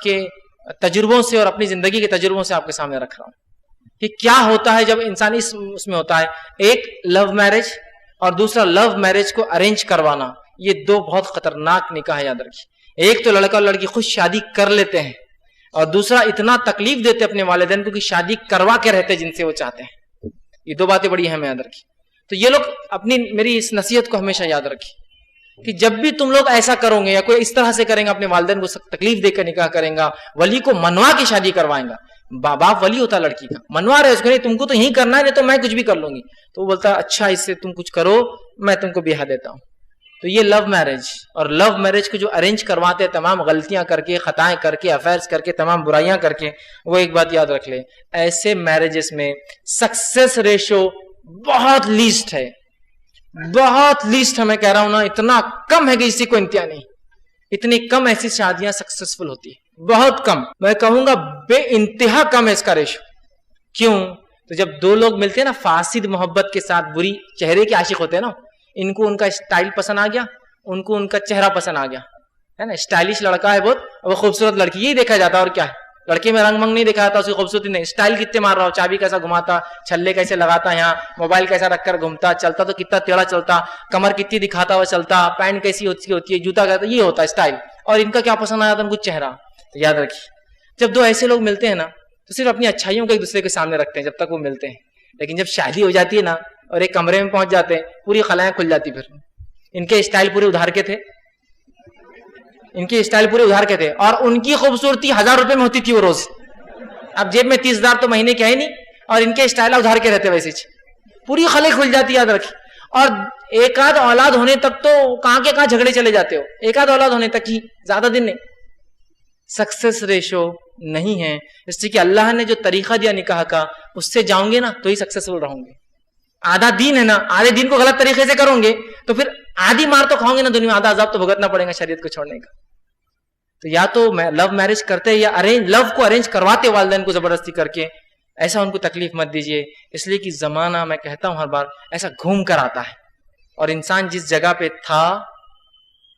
کے تجربوں سے اور اپنی زندگی کے تجربوں سے آپ کے سامنے رکھ رہا ہوں کہ کیا ہوتا ہے جب انسان اس میں ہوتا ہے. ایک لو میرج اور دوسرا لو میرج کو ارینج کروانا، یہ دو بہت خطرناک نکاح ہے، یاد رکھیے. ایک تو لڑکا اور لڑکی خود شادی کر لیتے ہیں، اور دوسرا اتنا تکلیف دیتے اپنے والدین کو کہ شادی کروا کے رہتے جن سے وہ چاہتے ہیں. یہ دو باتیں بڑی اہم ہیں، یاد رکھیے. تو یہ لوگ میری اس نصیحت کو ہمیشہ یاد رکھیے کہ جب بھی تم لوگ ایسا کرو گے یا کوئی اس طرح سے کریں گا، اپنے والدین کو تکلیف دے کر نکاح کریں گا، ولی کو منوا کے شادی کروائیں گا. باپ ولی ہوتا لڑکی کا، منوا رہے اس کو، نہیں تم کو تو یہی کرنا ہے، نہیں تو میں کچھ بھی کر لوں گی. تو وہ بولتا ہے اچھا اس سے تم کچھ کرو، میں تم کو بیاہ دیتا ہوں. تو یہ لو میرج اور لو میرج کو جو ارینج کرواتے ہیں تمام غلطیاں کر کے، خطائیں کر کے، افیئرز کر کے، تمام برائیاں کر کے، وہ ایک بات یاد رکھ لے، ایسے میرجز میں سکسیس ریشو بہت لیسٹ ہے، بہت لیسٹ ہے. میں کہہ رہا ہوں نا، اتنا کم ہے کہ اسی کو انتہا نہیں. اتنی کم ایسی شادیاں سکسیسفل ہوتی ہے، بہت کم. میں کہوں گا بے انتہا کم ہے اس کا ریشو. کیوں؟ تو جب دو لوگ ملتے ہیں نا فاسد محبت کے ساتھ، بری چہرے کے عاشق ہوتے ہیں نا، ان کو ان کا اسٹائل پسند آ گیا، ان کو ان کا چہرہ پسند آ گیا، ہے نا. اسٹائلش لڑکا ہے بہت، وہ خوبصورت لڑکی، یہی دیکھا جاتا ہے. اور کیا ہے، لڑکے میں رنگ منگ نہیں دکھا جاتا، اس کی خوبصورتی نہیں، اسٹائل کتنے مار رہا ہو، چابی کیسا گھماتا، چھلے کیسے لگاتا، یہاں موبائل کیسا رکھ کر گھومتا، چلتا تو کتنا ٹیڑھا چلتا، کمر کتنی دکھاتا ہوا چلتا، پینٹ کیسی ہوتی ہے، جوتا کہتا، یہ ہوتا ہے اسٹائل. اور ان کا کیا پسند آیا تھا، ان کو چہرہ. تو یاد رکھیے، جب دو ایسے لوگ ملتے ہیں نا تو صرف اپنی اچھائیوں کو ایک دوسرے کے سامنے رکھتے ہیں جب تک وہ ملتے ہیں. لیکن جب شادی ہو جاتی ہے نا اور ایک کمرے میں پہنچ جاتے ہیں، پوری خلائیں کھل جاتی. پھر ان کے اسٹائل پورے ادھار کے تھے، ان کی اسٹائل پورے ادھار کے تھے، اور ان کی خوبصورتی 1000 روپے میں ہوتی تھی وہ روز. اب جیب میں 30,000 تو مہینے کے ہے نہیں، اور ان کے اسٹائل ادھار کے رہتے ویسے پوری خلیں کھل جاتی. یاد رکھیے. اور ایک آدھ اولاد ہونے تک تو کہاں کے کہاں جھگڑے چلے جاتے ہو، ایک آدھ اولاد ہونے تک ہی، زیادہ دن نہیں. سکسیس ریشو نہیں ہے، اس لیے کہ اللہ نے جو طریقہ دیا نکاح کا، اس سے جاؤں گے نا تو ہی سکسیسفل رہوں گے. آدھا دین ہے نا، آدھے دین کو غلط طریقے سے کرو گے تو پھر آدھی مار تو کھاؤں گے نا دنیا میں، آدھا عذاب تو بھگتنا پڑے گا شریعت کو چھوڑنے کا. تو یا تو لو میرج کرتے یا لو کو ارینج کرواتے والدین کو زبردستی کر کے، ایسا ان کو تکلیف مت دیجیے. اس لیے کہ زمانہ، میں کہتا ہوں ہر بار، ایسا گھوم کر آتا ہے، اور انسان جس جگہ پہ تھا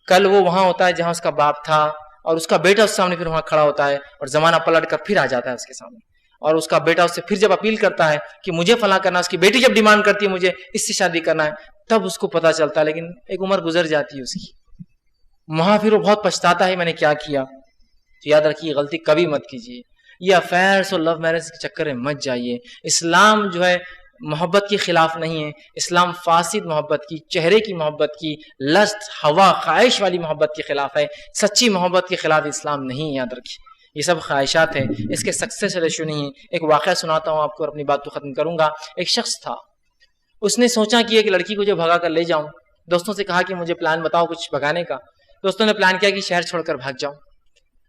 کل وہ وہاں ہوتا ہے جہاں اس کا باپ تھا، اور اس کا بیٹا اس سامنے پھر وہاں کھڑا ہوتا ہے، اور زمانہ پلٹ کر پھر آ جاتا ہے اس کے سامنے. اور اس کا بیٹا اس سے پھر جب اپیل کرتا ہے کہ مجھے فلاں کرنا، اس کی بیٹی جب ڈیمانڈ کرتی ہے مجھے اس سے شادی کرنا ہے، تب اس کو پتا چلتا ہے. لیکن ایک عمر گزر جاتی ہے اس کی، وہاں پھر وہ بہت پچھتاتا ہے میں نے کیا کیا. تو یاد رکھیے، غلطی کبھی مت کیجیے. یہ افیئرس اور لو میرج کے چکر میں مت جائیے. اسلام جو ہے محبت کے خلاف نہیں ہے. اسلام فاسد محبت کی، چہرے کی محبت کی، لست، ہوا، خواہش والی محبت کے خلاف ہے. سچی محبت کے خلاف اسلام نہیں. یاد رکھیے، یہ سب خواہشات ہیں، اس کے سکسیس ریشو نہیں ہے. ایک واقعہ سناتا ہوں آپ کو اور اپنی بات کو ختم کروں گا. ایک شخص تھا، اس نے سوچا کہ ایک لڑکی کو جو بھگا کر لے جاؤں. دوستوں سے کہا کہ مجھے پلان بتاؤ کچھ بھگانے کا. دوستوں نے پلان کیا کہ شہر چھوڑ کر بھاگ جاؤں.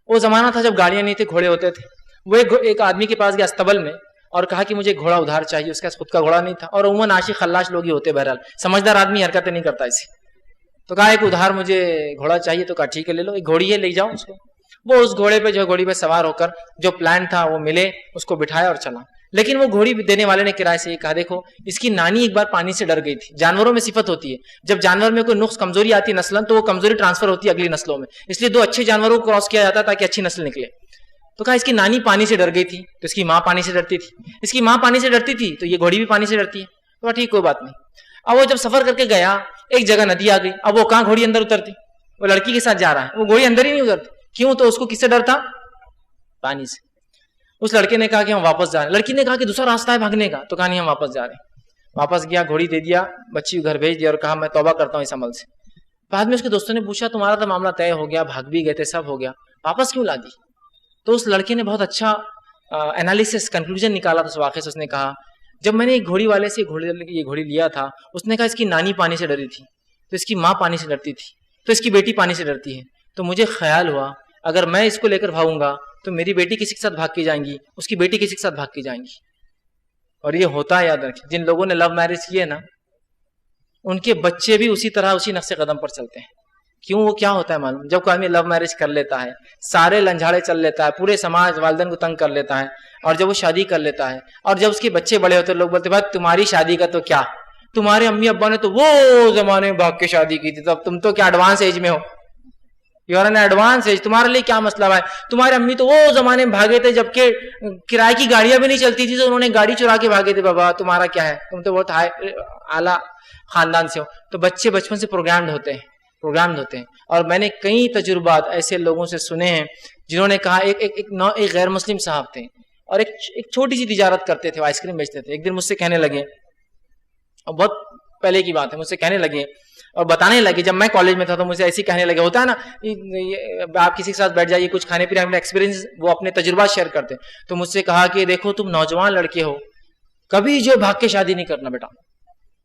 وہ زمانہ تھا جب گاڑیاں نہیں تھے، گھوڑے ہوتے تھے. وہ ایک آدمی کے پاس گیا استبل میں اور کہا کہ مجھے گھوڑا ادھار چاہیے. اس کا خود کا گھوڑا نہیں تھا، اور عموماً عاشق خلاش لوگ ہی ہوتے، بہرحال سمجھدار آدمی حرکتیں نہیں کرتا ایسی. تو کہا ایک ادھار مجھے گھوڑا چاہیے. تو کہا ٹھیک ہے لے لو، ایک گھوڑی ہے لے جاؤ اس کو. وہ اس گھوڑے پہ گھوڑی پہ سوار ہو کر جو پلان تھا وہ ملے، اس کو بٹھایا اور چلا. لیکن وہ گھوڑی دینے والے نے کرائے سے یہ کہا دیکھو اس کی نانی ایک بار پانی سے ڈر گئی تھی. جانوروں میں صفت ہوتی ہے، جب جانور میں کوئی نقص کمزوری آتی ہے نسلن، تو وہ کمزوری ٹرانسفر ہوتی ہے اگلی نسلوں میں. اس لیے دو اچھے جانوروں کو کراس کیا جاتا ہے تاکہ اچھی نسل نکلے. تو کہا اس کی نانی پانی سے ڈر گئی تھی تو اس کی ماں پانی سے ڈرتی تھی، اس کی ماں پانی سے ڈرتی تھی تو یہ گھوڑی بھی پانی سے ڈرتی ہے. تو ٹھیک کوئی بات نہیں. اب وہ جب سفر کر کے گیا، ایک جگہ ندی آ گئی. اب وہ کہاں گھوڑی اندر اترتی؟ وہ لڑکی کے ساتھ جا رہا ہے، وہ گھوڑی اندر ہی نہیں اترتی. کیوں؟ تو اس کو کس سے ڈر تھا؟ پانی سے. اس لڑکے نے کہا کہ ہم واپس جا رہے ہیں. لڑکی نے کہا کہ دوسرا راستہ ہے بھاگنے کا. تو کہا نہیں ہم واپس جا رہے ہیں. واپس گیا، گھوڑی دے دیا، بچی کو گھر بھیج دیا اور کہا میں توبہ کرتا ہوں اس عمل سے. بعد میں اس کے دوستوں نے پوچھا تمہارا تو معاملہ طے ہو گیا، بھاگ بھی گئے تھے، سب ہو گیا، واپس کیوں لا دی؟ تو اس لڑکے نے بہت اچھا انالیسس، کنکلوژن نکالا تھا اس واقعے سے. اس نے کہا جب میں نے ایک گھوڑی والے سے یہ گھوڑی لیا تھا، اس نے کہا اس کی نانی پانی سے ڈری تھی، تو اس کی ماں پانی سے ڈرتی تھی، تو اس کی بیٹی پانی سے ڈرتی ہے. تو مجھے خیال ہوا اگر میں اس کو لے کر بھاگوں گا تو میری بیٹی کسی کے ساتھ بھاگ کے جائیں گی، اس کی بیٹی کسی کے ساتھ بھاگ کے جائیں گی. اور یہ ہوتا ہے، یاد رکھیں، جن لوگوں نے لو میرج کیے نا ان کے بچے بھی اسی طرح اسی نقش قدم پر چلتے ہیں. کیوں؟ وہ کیا ہوتا ہے معلوم؟ جب کوئی آدمی لو میرج کر لیتا ہے، سارے لنجھاڑے چل لیتا ہے، پورے سماج والدین کو تنگ کر لیتا ہے، اور جب وہ شادی کر لیتا ہے اور جب اس کے بچے بڑے ہوتے ہیں، لوگ بولتے ہیں بھائی تمہاری شادی کا تو کیا، تمہارے امی ابا نے تو وہ زمانے میں بھاگ کے شادی کی تھی، تب تم تو کیا ایڈوانس ایج میں ہو. You are in advance age. تمہارے لیے کیا مسئلہ ہے؟ تمہارے امی تو وہ زمانے میں بھاگے تھے جبکہ کرائے کی گاڑیاں بھی نہیں چلتی تھی، تو انہوں نے گاڑی چرا کے بھاگے تھے. بابا تمہارا کیا ہے، تم تو بہت اعلیٰ خاندان سے ہو. تو بچے بچپن سے پروگرامڈ ہوتے ہیں. اور میں نے کئی تجربات ایسے لوگوں سے سنے ہیں جنہوں نے کہا، ایک غیر مسلم صاحب تھے اور ایک چھوٹی سی تجارت کرتے تھے، آئس کریم بیچتے تھے. ایک دن مجھ سے کہنے لگے، اور بہت پہلے کی بات ہے، مجھ سے کہنے لگے اور بتانے لگے، جب میں کالج میں تھا تو مجھے ایسے کہنے لگے. ہوتا ہے نا، آپ کسی کے ساتھ بیٹھ جائیے، کچھ کھانے پینے اپنے ایکسپیرینس، وہ اپنے تجربات شیئر کرتے. تو مجھ سے کہا کہ دیکھو تم نوجوان لڑکے ہو، کبھی جو بھاگ کے شادی نہیں کرنا بیٹا.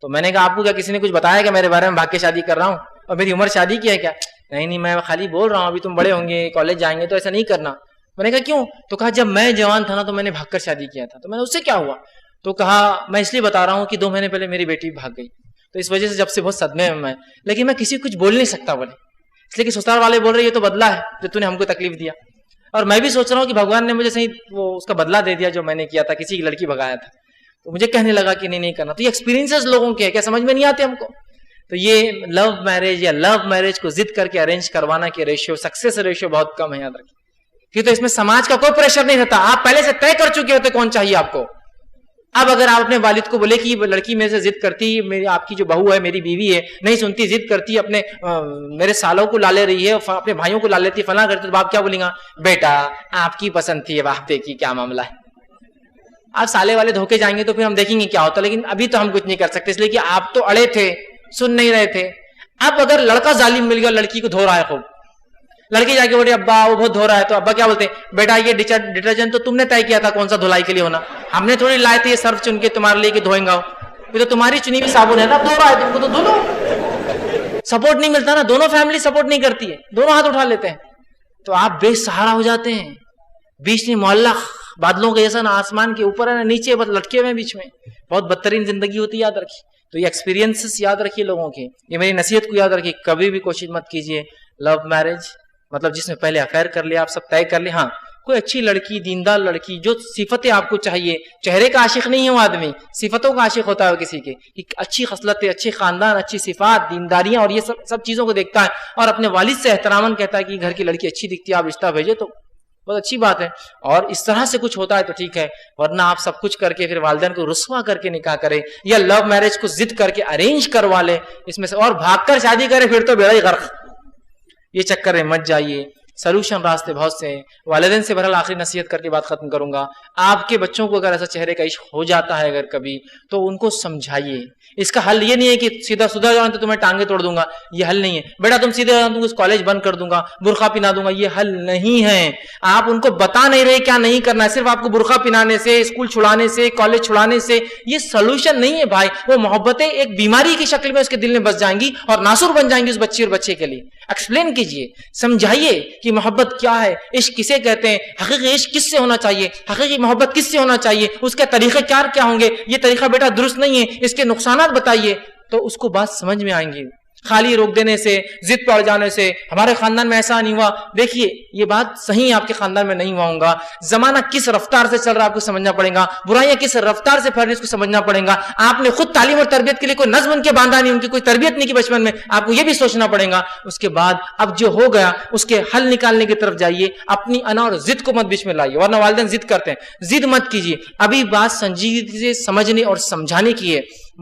تو میں نے کہا آپ کو کیا کسی نے کچھ بتایا کہ میرے بارے میں بھاگ کے شادی کر رہا ہوں اور میری عمر شادی کی ہے کیا؟ نہیں میں خالی بول رہا ہوں، ابھی تم بڑے ہوں گے، کالج جائیں گے تو ایسا نہیں کرنا. میں نے کہا کیوں؟ تو کہا جب میں جوان تھا نا تو میں نے بھاگ کر شادی کیا تھا. تو میں نے اس سے کیا ہوا؟ تو کہا میں اس لیے بتا رہا ہوں کہ 2 مہینے پہلے میری بیٹی بھاگ گئی، تو اس وجہ سے جب سے بہت صدمے میں، لیکن میں کسی کو کچھ بول نہیں سکتا بولے، اس لیے کہ سسرال والے بول رہے یہ تو بدلہ ہے جو تو نے ہم کو تکلیف دیا. اور میں بھی سوچ رہا ہوں کہ بھگوان نے مجھے صحیح وہ اس کا بدلہ دے دیا جو میں نے کیا تھا، کسی کی لڑکی بھگایا تھا. تو مجھے کہنے لگا کہ نہیں کرنا. تو یہ ایکسپیرینسز لوگوں کے کیا سمجھ میں نہیں آتے ہم کو. تو یہ لو میرج یا لو میرج کو ضد کر کے ارینج کروانا کے ریشیو، سکسیس ریشیو بہت کم ہے، یاد رکھیے. کیوں؟ تو اس میں سماج کا کوئی پریشر نہیں رہتا، آپ پہلے سے طے کر چکے ہوتے کون چاہیے آپ کو. اب اگر آپ اپنے والد کو بولے کہ یہ لڑکی میرے سے ضد کرتی، میری آپ کی جو بہو ہے میری بیوی ہے نہیں سنتی، ضد کرتی، اپنے میرے سالوں کو لا لے رہی ہے، اپنے بھائیوں کو لا لیتی، فلاں کرتی، تو آپ کیا بولیں گا؟ بیٹا آپ کی پسند تھی، اب آپ دیکھیے کیا معاملہ ہے. آپ سالے والے دھوکے جائیں گے تو پھر ہم دیکھیں گے کیا ہوتا. لیکن ابھی تو ہم کچھ نہیں کر سکتے، اس لیے کہ آپ تو اڑے تھے، سن نہیں رہے تھے. اب اگر لڑکا ظالم مل گیا، لڑکی کو دھو رہا ہے خوب، لڑکی جا کے بولے ابا وہ بہت دھو رہا ہے، تو ابا کیا بولتے ہیں؟ بیٹا یہ ڈٹرجنٹ تو تم نے طے کیا تھا کون سا دھلائی کے لیے ہونا، ہم نے تھوڑی لائے تھے یہ سرف چن کے تمہارے لیے کہ دھوئیں گا. یہ تو تمہاری چنی ہوئی صابن ہے نا، دھو رہا ہے تم کو تو دھو لو. سپورٹ نہیں ملتا نا، دونوں فیملی سپورٹ نہیں کرتی ہے، دونوں ہاتھ اٹھا لیتے ہیں، تو آپ بے سہارا ہو جاتے ہیں. بیچ میں معلق بادلوں کے جیسا، نہ آسمان کے اوپر ہے نہ نیچے، بس لٹکے ہوئے بیچ میں. بہت بدترین زندگی ہوتی ہے، یاد رکھیے. تو یہ ایکسپیرینسز یاد رکھیے لوگوں کے. یہ میری نصیحت کو یاد رکھیے، کبھی بھی کوشش مت کیجیے لو میرج مطلب جس میں پہلے افیئر کر لیا، آپ سب طے کر لیں. ہاں کوئی اچھی لڑکی، دیندار لڑکی، جو صفتیں آپ کو چاہیے، چہرے کا عاشق نہیں ہے وہ آدمی، صفتوں کا عاشق ہوتا ہے کسی کے، اچھی خصلتیں، اچھے خاندان، اچھی صفات، دینداریاں اور یہ سب چیزوں کو دیکھتا ہے اور اپنے والد سے احتراماً کہتا ہے کہ گھر کی لڑکی اچھی دکھتی ہے، آپ رشتہ بھیجے تو بہت اچھی بات ہے. اور اس طرح سے کچھ ہوتا ہے تو ٹھیک ہے، ورنہ آپ سب کچھ کر کے پھر والدین کو رسوا کر کے نکاح کرے یا لو میرج کو ضد کر کے ارینج کروا لے اس میں سے، اور بھاگ کر شادی کرے، پھر تو بیڑا ہی غرق. یہ چکر میں مت جائیے. سلوشن راستے بہت سے ہیں. والدین سے بہرحال آخری نصیحت کر کے بات ختم کروں گا. آپ کے بچوں کو اگر ایسا چہرے کا عشق ہو جاتا ہے اگر کبھی، تو ان کو سمجھائیے. اس کا حل یہ نہیں ہے کہ سیدھا سدھر جاؤ تو تمہیں ٹانگیں توڑ دوں گا، یہ حل نہیں ہے. بیٹا تم سیدھے جاؤ تو کالج بند کر دوں گا، برقع پہنا دوں گا، یہ حل نہیں ہے. آپ ان کو بتا نہیں رہے کیا نہیں کرنا ہے. صرف آپ کو برقع پہنانے سے، اسکول چھڑانے سے، کالج چھڑانے سے یہ سلوشن نہیں ہے بھائی. وہ محبتیں ایک بیماری کی شکل میں اس کے دل میں بس جائیں گی اور ناسور بن جائیں گی اس بچی اور بچے کے لیے. ایکسپلین کیجئے، سمجھائیے کہ محبت کیا ہے، عشق کسے کہتے ہیں، حقیقی عشق کس سے ہونا چاہیے، حقیقی محبت کس سے ہونا چاہیے، اس کے طریقے کار کیا ہوں گے. یہ طریقہ بیٹا درست نہیں ہے، اس کے نقصانات بتائیے، تو اس کو بات سمجھ میں آئیں گی. خالی روک دینے سے، ضد پڑ جانے سے ہمارے خاندان میں ایسا نہیں ہوا. دیکھیے یہ بات صحیح آپ کے خاندان میں نہیں ہوا ہوگا. زمانہ کس رفتار سے چل رہا ہے آپ کو سمجھنا پڑے گا، برائیاں کس رفتار سے پھیل رہی اس کو سمجھنا پڑے گا. آپ نے خود تعلیم اور تربیت کے لیے کوئی نظم ان کے باندھا نہیں، ان کی کوئی تربیت نہیں کی بچپن میں، آپ کو یہ بھی سوچنا پڑے گا. اس کے بعد اب جو ہو گیا اس کے حل نکالنے کی طرف جائیے. اپنی انا اور ضد کو مت بیچ میں لائیے، ورنہ والدین ضد کرتے ہیں. ضد مت کیجیے. ابھی بات سنجیدگی سے سمجھنے اور سمجھانے کی ہے،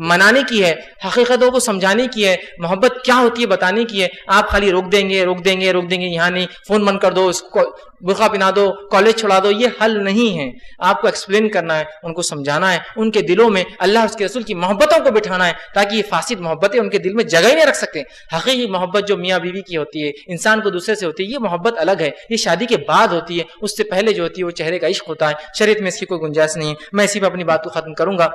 منانے کی ہے، حقیقتوں کو سمجھانے کی ہے، محبت کیا ہوتی ہے بتانے کی ہے. آپ خالی روک دیں گے روک دیں گے روک دیں گے، یہاں نہیں، فون بند کر دو، اس کو برقع پہنا دو، کالج چھڑا دو، یہ حل نہیں ہے. آپ کو ایکسپلین کرنا ہے، ان کو سمجھانا ہے، ان کے دلوں میں اللہ اور اس کے رسول کی محبتوں کو بٹھانا ہے تاکہ یہ فاسد محبتیں ان کے دل میں جگہ ہی نہیں رکھ سکتے. حقیقی محبت جو میاں بیوی کی ہوتی ہے، انسان کو دوسرے سے ہوتی ہے، یہ محبت الگ ہے، یہ شادی کے بعد ہوتی ہے. اس سے پہلے جو ہوتی ہے وہ چہرے کا عشق ہوتا ہے. شریعت میں اس کی کوئی گنجائش نہیں ہے. میں اسی پہ اپنی بات کو ختم کروں گا.